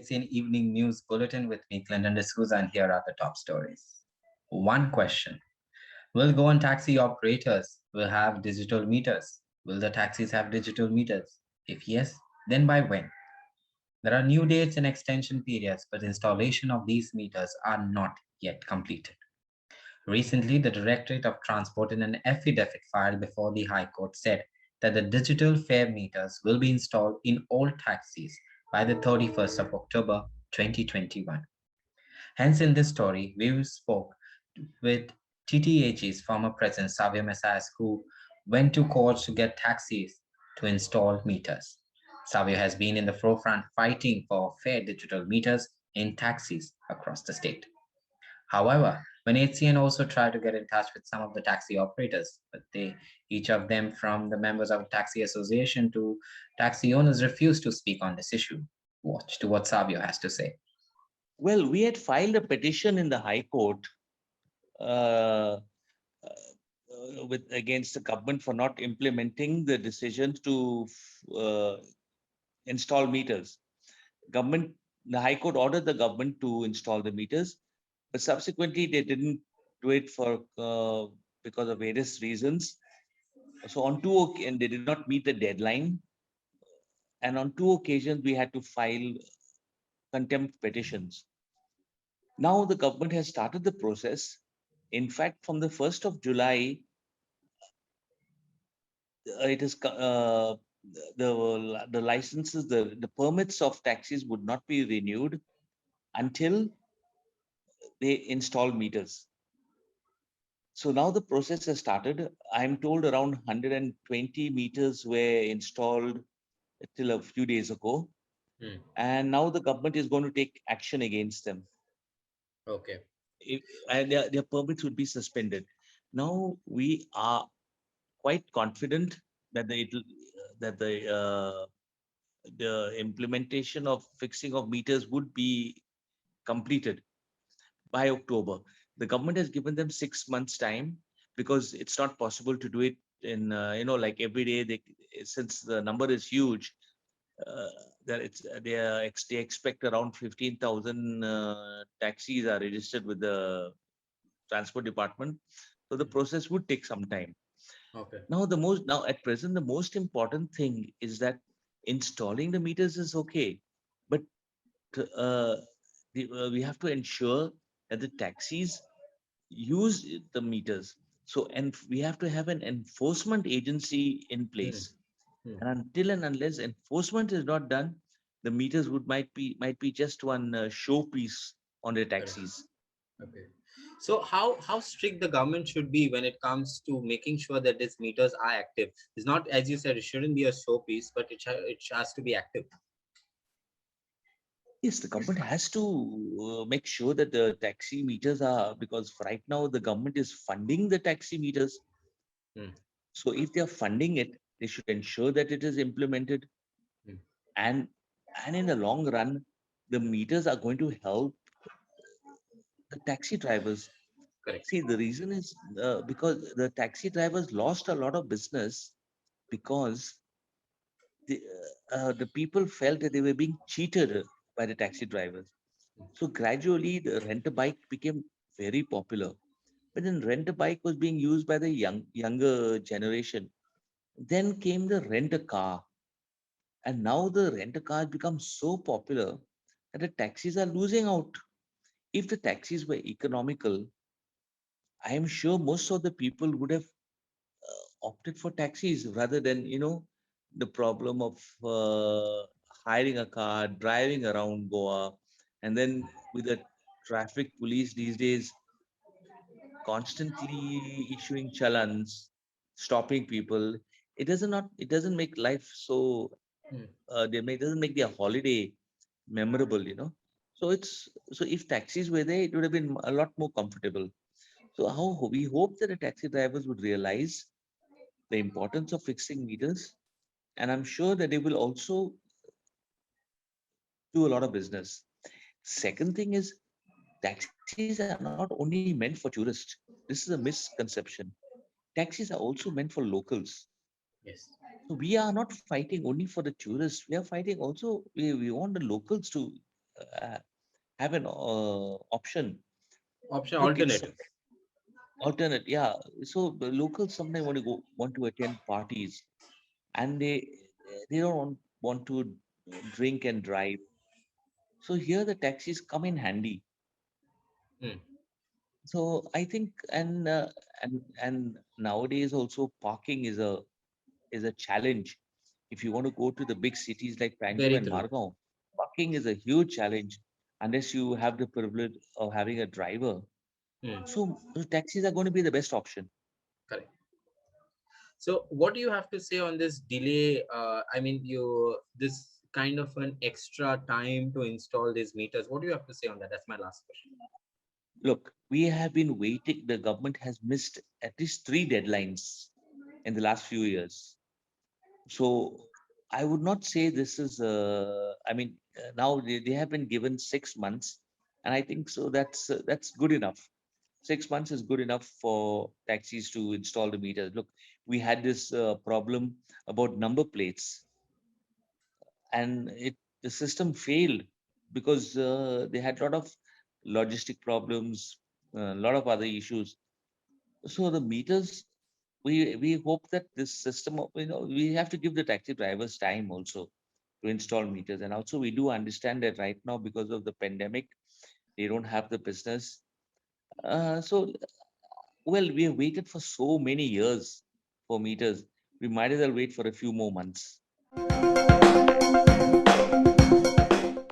ACN Evening News Bulletin with me, Clinton D'Souza, and here are the top stories. One question: will government taxi operators will have digital meters? Will the taxis have digital meters? If yes, then by when? There are new dates and extension periods, but installation of these meters are not yet completed. Recently, the Directorate of Transport in an affidavit filed before the High Court said that the digital fare meters will be installed in all taxis by the 31st of October 2021. Hence, in this story, we spoke with TTAG's former president, Savio Messias, who went to courts to get taxis to install meters. Savio has been in the forefront fighting for fair digital meters in taxis across the state. However, when HCN also tried to get in touch with some of the taxi operators, but each of them from the members of the taxi association to taxi owners refused to speak on this issue. Watch to what Savio has to say. Well, we had filed a petition in the High Court uh, with against the government for not implementing the decision to uh, install meters. Government, the High Court ordered the government to install the meters, but subsequently they didn't do it for because of various reasons. So on and they did not meet the deadline, and on two occasions we had to file contempt petitions. Now the government has started the process. In fact, from the 1st of July, it is the licenses, the permits of taxis would not be renewed until they install meters. So now the process has started. I'm told around 120 meters were installed till a few days ago, and now the government is going to take action against them. Okay. And their permits would be suspended. Now we are quite confident that the implementation of fixing of meters would be completed by October. The government has given them 6 months time because it's not possible to do it in like every day. Since the number is huge, uh, that they expect around 15,000 taxis are registered with the transport department. So the process would take some time. Okay. Now at present the most important thing is that installing the meters is okay, but uh, we have to ensure that the taxis use the meters. So and we have to have an enforcement agency in place. And until and unless enforcement is not done, the meters might be just one showpiece on the Correct. taxis. Okay. So how strict the government should be when it comes to making sure that these meters are active? It's not, as you said, it shouldn't be a showpiece, but it has to be active. Yes, the government has to make sure that the taxi meters are, because right now the government is funding the taxi meters. Hmm. So if they are funding it, they should ensure that it is implemented. Hmm. And in the long run, the meters are going to help the taxi drivers. Correct. See, the reason is because the taxi drivers lost a lot of business because the people felt that they were being cheated by the taxi drivers. So gradually, the rent a bike became very popular. But then rent a bike was being used by the younger generation. Then came the rent a car, and now the rent a car has become so popular that the taxis are losing out. If the taxis were economical, I am sure most of the people would have opted for taxis rather than the problem of hiring a car, driving around Goa, and then with the traffic police these days constantly issuing challans, stopping people. It doesn't make life so Hmm. doesn't make their holiday memorable. So if taxis were there, it would have been a lot more comfortable. So how we hope that the taxi drivers would realize the importance of fixing meters, and I'm sure that they will also do a lot of business. Second thing is, taxis are not only meant for tourists. This is a misconception. Taxis are also meant for locals. Yes. So we are not fighting only for the tourists. We are fighting also. We want the locals to uh, have an Option look, it's alternative. alternate, yeah. So the locals sometimes want to attend parties, and they don't want to drink and drive. So here the taxis come in handy. Hmm. So I think, and nowadays also parking is a challenge. If you want to go to the big cities like Bangalore Very and true. Margao, parking is a huge challenge unless you have the privilege of having a driver. Hmm. So the taxis are going to be the best option. Correct. So, what do you have to say on this delay? I mean, this kind of an extra time to install these meters. What do you have to say on that? That's my last question. Look, we have been waiting. The government has missed at least three deadlines in the last few years. So I would not say this is. I mean, now they have been given 6 months, and I think so. That's good enough. 6 months is good enough for taxis to install the meters. Look, we had this problem about number plates, and it the system failed because they had a lot of logistic problems, a lot of other issues. So the meters, we hope that this system, we have to give the taxi drivers time also to install meters. And also we do understand that right now because of the pandemic, they don't have the business. So well, we have waited for so many years for meters. We might as well wait for a few more months.